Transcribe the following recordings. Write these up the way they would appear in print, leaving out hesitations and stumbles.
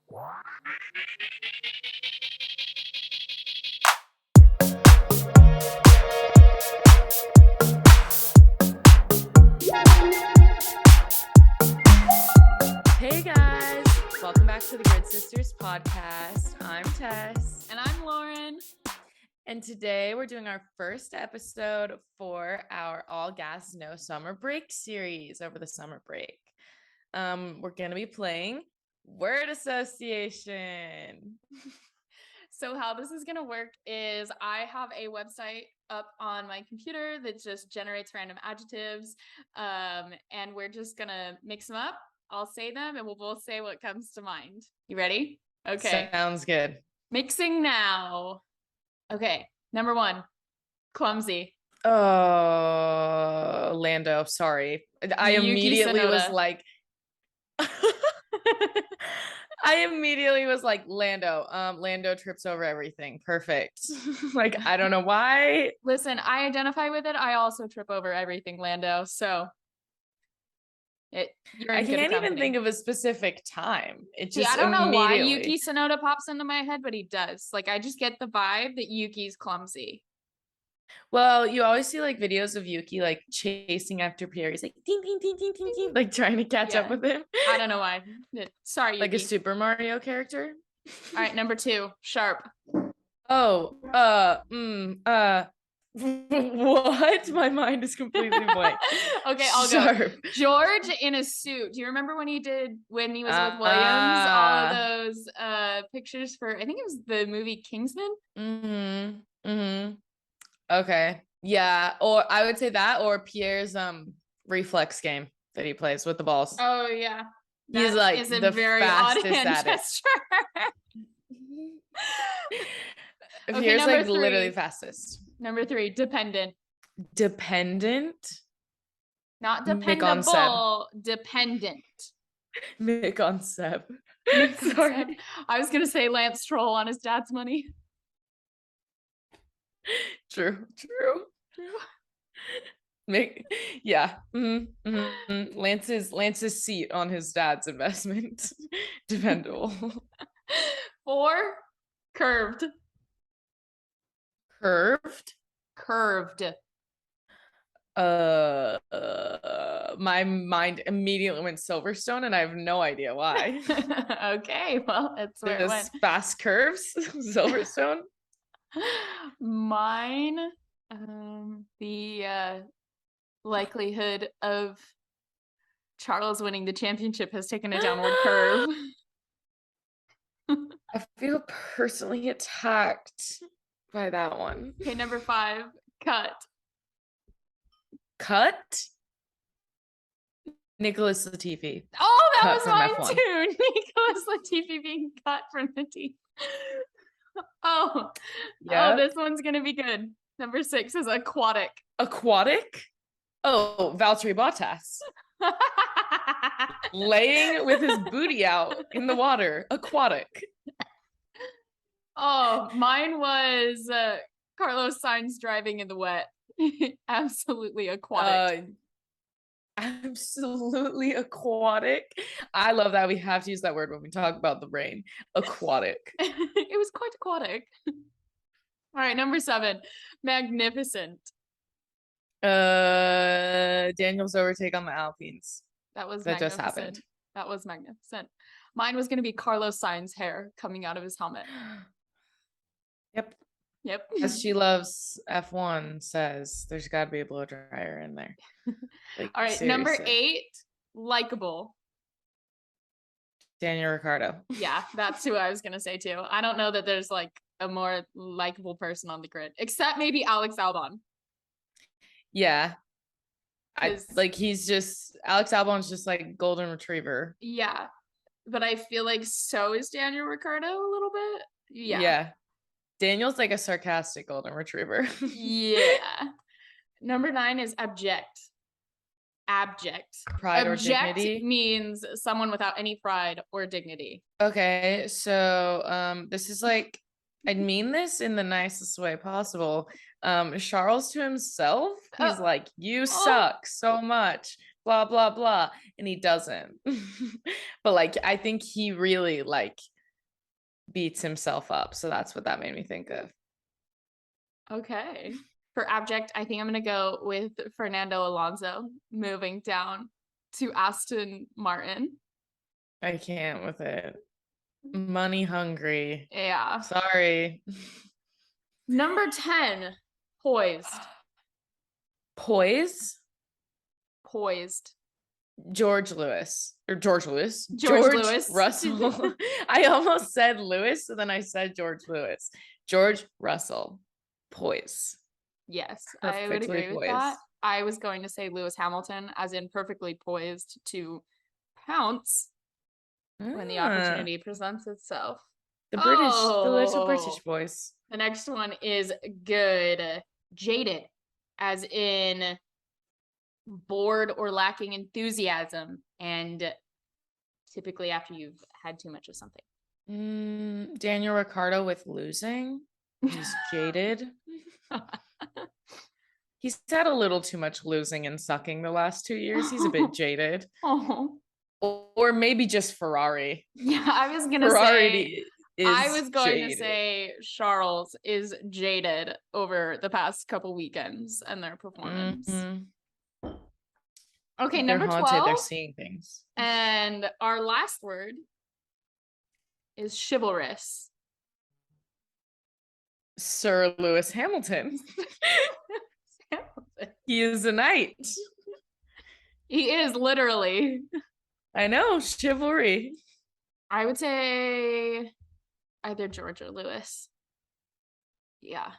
Hey guys, welcome back to the Grid Sisters podcast. I'm Tess. And I'm Lauren. And today we're doing our first episode for our All Gas No Summer Break series over the summer break. We're going to be playing word association. So how this is going to work is I have a website up on my computer that just generates random adjectives. And we're just going to mix them up. I'll say them and we'll both say what comes to mind. You ready? Okay. Sounds good. Mixing now. Okay. Number 1, clumsy. Oh, Lando. Sorry. I Yuki immediately Tsunoda. was like, Lando. Lando trips over everything. Perfect. Like, I don't know why. Listen, I identify with it. I also trip over everything, Lando. So you're in I good can't even company. think of a specific time. It just I don't know why immediately- Yuki Tsunoda pops into my head, but he does. Like, I just get the vibe that Yuki's clumsy. Well, you always see like videos of Yuki like chasing after Pierre. He's like ding ding ding ding ding ding, like trying to catch up Yeah. with him. I don't know why. Sorry, Yuki. Like a Super Mario character. All right, number 2, sharp. Oh, what? My mind is completely blank. Okay, I'll Sharp. go. George in a suit. Do you remember when he was with Williams? All of those pictures for, I think it was the movie Kingsman. Okay. Yeah. Or I would say that, or Pierre's reflex game that he plays with the balls. Oh yeah. He's like is a the very fastest odd hand at it. gesture. Okay, Pierre's number like 3. literally fastest. Number 3, dependent. Dependent. Not Mick on Seb. dependable, dependent. Mick on Seb. Mick on Sorry. Seb. I was gonna say Lance Stroll on his dad's money. True. Mick, yeah. Lance's seat on his dad's investment. Dependable. 4, curved. Curved. My mind immediately went Silverstone, and I have no idea why. Okay, well, that's where it went. There's fast curves. Silverstone. Mine, the likelihood of Charles winning the championship has taken a downward curve. I feel personally attacked by that one. Okay, number 5, cut. Nicholas Latifi. Oh, that Cut was from mine F1. too. Nicholas Latifi being cut from the team. Oh, Yeah. Oh, this one's gonna be good. Number 6 is aquatic. Aquatic? Oh, Valtteri Bottas. Laying with his booty out in the water. Aquatic. Oh, mine was Carlos Sainz driving in the wet. Absolutely aquatic. Absolutely aquatic. I love that we have to use that word when we talk about the rain. Aquatic. It was quite aquatic. All right, number 7, magnificent. Daniel's overtake on the Alpines. That was That magnificent. just happened. That was magnificent. Mine was going to be Carlos Sainz hair coming out of his helmet. Yep. As she loves F1 says, there's got to be a blow dryer in there. Like, all right, seriously. number 8, likable. Daniel Ricciardo. Yeah, that's who I was going to say too. I don't know that there's like a more likable person on the grid, except maybe Alex Albon. Yeah. Alex Albon's just like golden retriever. Yeah. But I feel like so is Daniel Ricciardo a little bit. Yeah. Daniel's like a sarcastic golden retriever. Yeah. Number 9 is abject. Pride or Abject dignity means someone without any pride or dignity. Okay, so this is like, I'd mean this in the nicest way possible. Charles to himself, he's like, you suck so much, blah blah blah, and he doesn't. But like, I think he really like beats himself up. So that's what that made me think of. Okay. For abject, I think I'm gonna go with Fernando Alonso moving down to Aston Martin. I can't with it. Money hungry. Yeah. Sorry. Number 10, poised. Poise. Poised. George Lewis or George Lewis, George George Lewis. Russell. I almost said Lewis, so then I said George Lewis. George Russell, poise. Yes, I would Perfectly agree with that. poised. I was going to say Lewis Hamilton, as in perfectly poised to pounce when the Ah, opportunity presents itself. the little Oh, British voice. the next one is good. Jaded, as in bored or lacking enthusiasm, and typically after you've had too much of something. Daniel Ricciardo with losing. He's jaded. He's had a little too much losing and sucking the last 2 years. He's a bit jaded. Oh. Or maybe just Ferrari. Yeah, I was gonna Ferrari say I is was going to jaded. say Charles is jaded over the past couple weekends and their performance. Mm-hmm. Okay, They're number haunted. 12. They're seeing things. And our last word is chivalrous. Sir Lewis Hamilton. He is a knight. He is literally. I know, chivalry. I would say either George or Lewis. Yeah.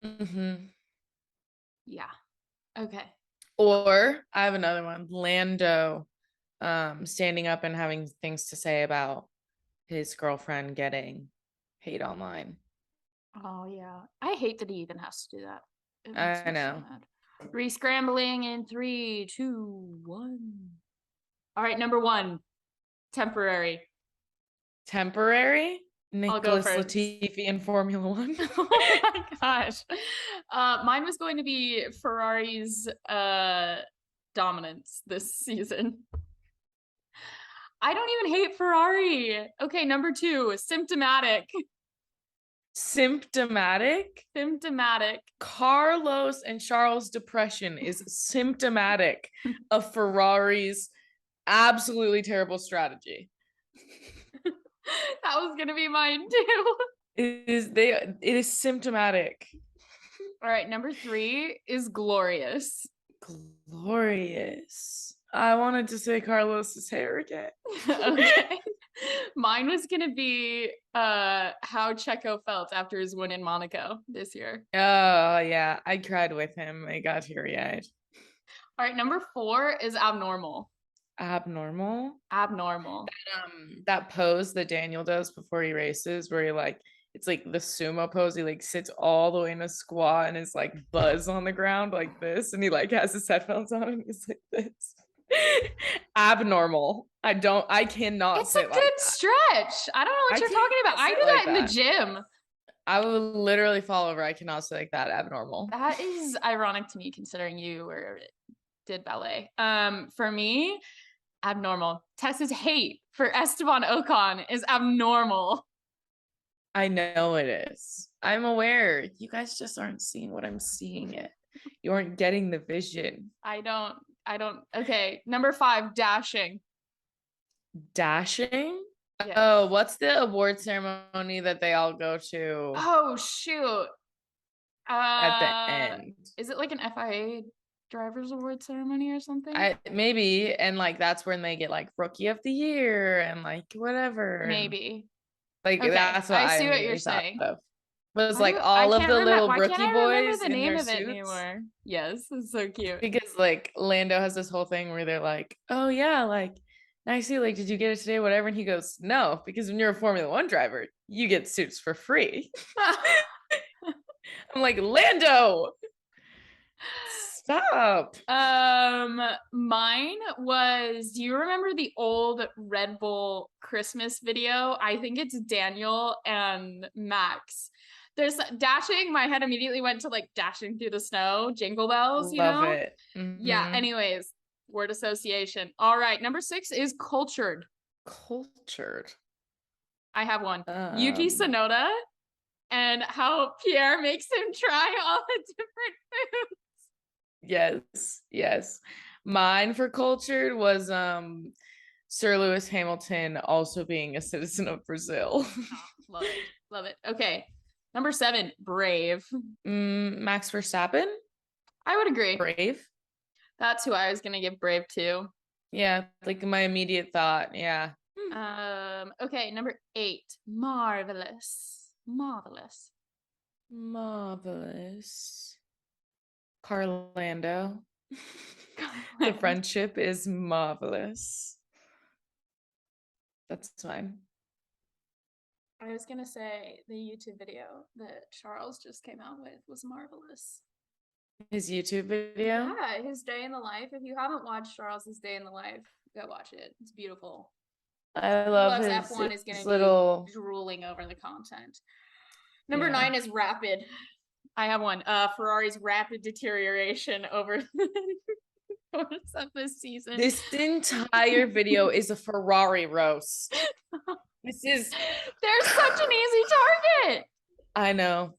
Mm-hmm. Yeah. Okay. Or I have another one. Lando standing up and having things to say about his girlfriend getting hate online. Oh yeah. I hate that he even has to do that. It makes I me know. so mad. Re-scrambling in 3, 2, 1. All right, number 1. Temporary. Temporary. I'll go Nicholas first. Latifi in Formula One. Oh my gosh. Mine was going to be Ferrari's dominance this season. I don't even hate Ferrari. Okay, number 2, symptomatic. Symptomatic. Symptomatic. Carlos and Charles' depression is symptomatic of Ferrari's absolutely terrible strategy. That was gonna be mine too. It is symptomatic. All right, number 3 is glorious. Glorious. I wanted to say Carlos's hair again. Okay. Mine was gonna be how Checo felt after his win in Monaco this year. Oh yeah, I cried with him. I got teary-eyed. All right, number 4 is abnormal. Abnormal. Abnormal. That pose that Daniel does before he races, where he like it's like the sumo pose. He like sits all the way in a squat and is like buzz on the ground like this, and he like has his headphones on and he's like this. Abnormal. I cannot It's a sit good like that. stretch. I don't know what I you're talking about. can't I sit do that like in the that. gym. I will literally fall over. I cannot sit like that. Abnormal. That is ironic to me considering you did ballet. For me, abnormal. Tessa's hate for Esteban Ocon is abnormal. I know it is. I'm aware. You guys just aren't seeing what I'm seeing it. You aren't getting the vision. I don't. Okay, number 5, dashing. Dashing? Yes. Oh, what's the award ceremony that they all go to Oh shoot. at the end? Is it like an FIA drivers award ceremony or something? Maybe, and like that's when they get like rookie of the year and like whatever. Maybe. Like Okay, that's what I see what you're immediately thought saying. of. Was like all of the little Why can't rookie I remember boys the in name their of it suits. anymore? Yes, it's so cute. Because like Lando has this whole thing where they're like, "Oh yeah, like nicely, like did you get it today? Whatever." And he goes, "No, because when you're a Formula One driver, you get suits for free." I'm like, Lando, stop. Mine was, do you remember the old Red Bull Christmas video? I think it's Daniel and Max. There's dashing. My head immediately went to like dashing through the snow, jingle bells, you Love know? it. Mm-hmm. Yeah, anyways, word association. All right, number 6 is cultured. Cultured. I have one. Yuki Tsunoda and how Pierre makes him try all the different foods. Yes. Mine for cultured was Sir Lewis Hamilton also being a citizen of Brazil. Love it. Love it. Okay. Number 7, brave. Max Verstappen? I would agree. Brave. That's who I was gonna give brave to. Yeah, like my immediate thought. Yeah. Okay, number 8, marvelous. Marvelous. Carlando. The friendship is marvelous. That's fine. I was gonna say the YouTube video that Charles just came out with was marvelous. His YouTube video? Yeah, his day in the life. If you haven't watched Charles's day in the life, go watch it. It's beautiful. I love his F1 is gonna little be drooling over the content. Number 9 is rapid. I have one. Ferrari's rapid deterioration over the course of this season. This entire video is a Ferrari roast. They're such an easy target. I know.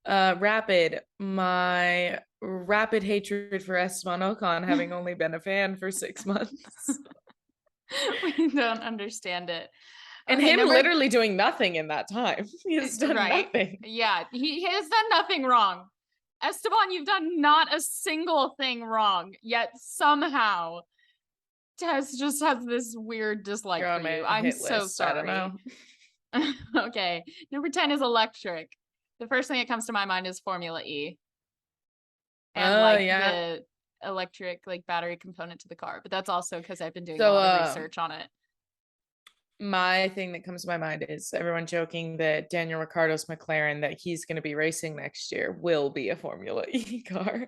Rapid. My rapid hatred for Esteban Ocon, having only been a fan for 6 months. We don't understand it. And him literally doing nothing in that time. He has done nothing. Yeah, he has done nothing wrong. Esteban, you've done not a single thing wrong, yet somehow Tess just has this weird dislike for you. I'm so sorry. I don't know. Okay, number 10 is electric. The first thing that comes to my mind is Formula E. And the electric battery component to the car. But that's also because I've been doing a lot of research on it. My thing that comes to my mind is everyone joking that Daniel Ricciardo's McLaren that he's going to be racing next year will be a Formula E car.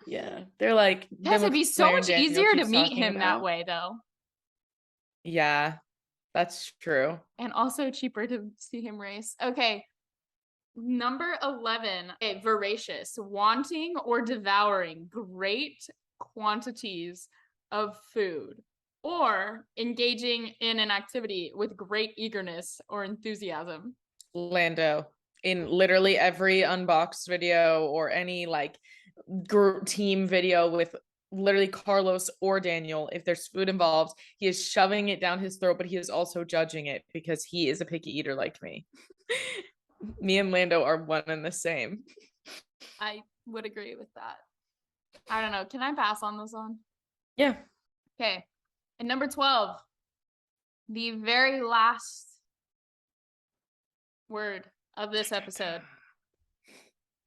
Yeah, they're like, it'd be so much easier to meet him that way, though. Yeah, that's true. And also cheaper to see him race. Okay, number 11. Okay, voracious, wanting or devouring great quantities of food, or engaging in an activity with great eagerness or enthusiasm. Lando, in literally every unboxed video or any group team video with literally Carlos or Daniel, if there's food involved, he is shoving it down his throat, but he is also judging it because he is a picky eater like me. Me and Lando are one and the same. I would agree with that. I don't know. Can I pass on this one? Yeah. Okay. And number 12, the very last word of this episode.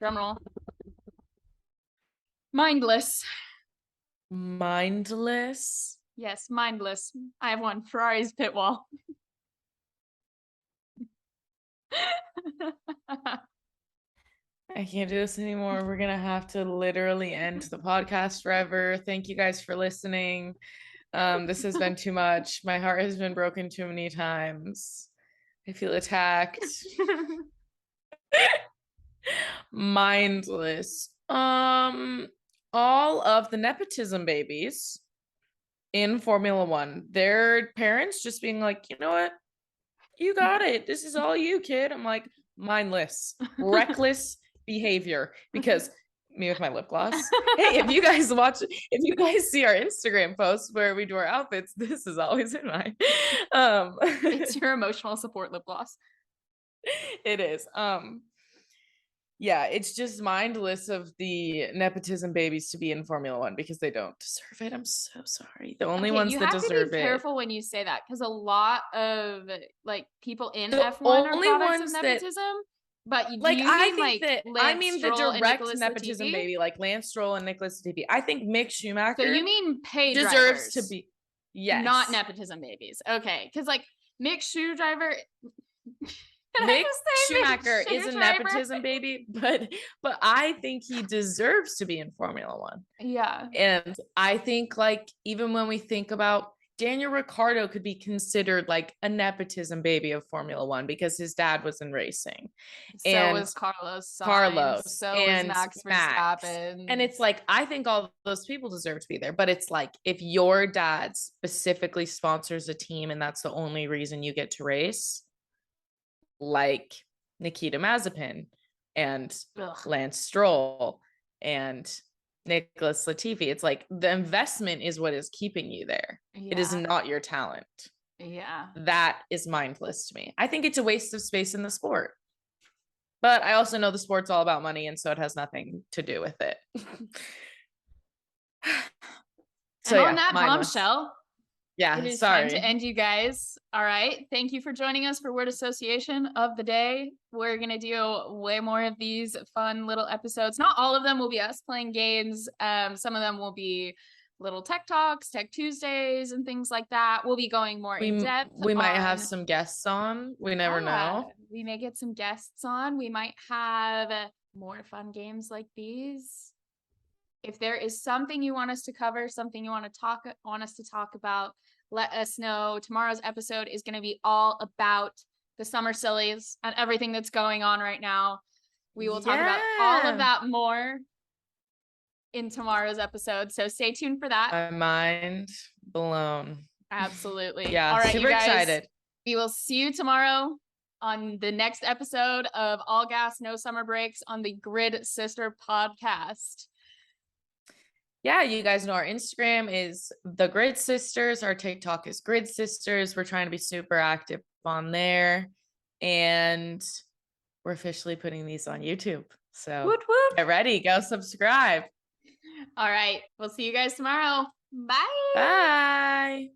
Drumroll. Mindless. Mindless? Yes, mindless. I have one. Ferrari's pit wall. I can't do this anymore. We're going to have to literally end the podcast forever. Thank you guys for listening. This has been too much. My heart has been broken too many times. I feel attacked. Mindless. All of the nepotism babies in Formula One, their parents just being like, you know what? You got it. This is all you, kid. I'm like, mindless, reckless behavior. Because me with my lip gloss. Hey, if you guys see our Instagram posts where we do our outfits, this is always in mine. It's your emotional support lip gloss. It is. Yeah, it's just mindless of the nepotism babies to be in Formula One because they don't deserve it. I'm so sorry. The only ones that deserve it. You have to be careful when you say that because a lot of people in F1 are products of nepotism. But you I mean the direct nepotism baby, like Lance Stroll and Nicholas Latifi. I think Mick Schumacher. So you mean paid deserves drivers, to be, yes, not nepotism babies. Okay, because Mick Schumacher. Mick Schumacher is a nepotism baby, but I think he deserves to be in Formula One. Yeah, and I think even when we think about Daniel Ricciardo could be considered like a nepotism baby of Formula One because his dad was in racing. So was Carlos Sainz. So was And Max Max. Verstappen. And it's like, I think all those people deserve to be there. But it's like, if your dad specifically sponsors a team and that's the only reason you get to race, like Nikita Mazepin and Lance Stroll and Nicholas Latifi, it's like the investment is what is keeping you there. Yeah. It is not your talent. Yeah. That is mindless to me. I think it's a waste of space in the sport. But I also know the sport's all about money, and so it has nothing to do with it. So and on that bombshell, yeah, it is time to end, you guys. All right. Thank you for joining us for Word Association of the Day. We're going to do way more of these fun little episodes. Not all of them will be us playing games. Some of them will be little tech talks, tech Tuesdays, and things like that. We'll be going more in depth. We might have some guests on. We never know. We may get some guests on. We might have more fun games like these. If there is something you want us to cover, something you want us to talk about, let us know. Tomorrow's episode is going to be all about the summer sillies and everything that's going on right now. We will talk about all of that more in tomorrow's episode. So stay tuned for that. My mind blown. Absolutely. Yeah. All right, super you guys, excited. We will see you tomorrow on the next episode of All Gas, No Summer Breaks on the Grid Sister podcast. Yeah, you guys know our Instagram is the Grid Sisters. Our TikTok is Grid Sisters. We're trying to be super active on there. And we're officially putting these on YouTube. So woot, woot. Get ready. Go subscribe. All right. We'll see you guys tomorrow. Bye. Bye.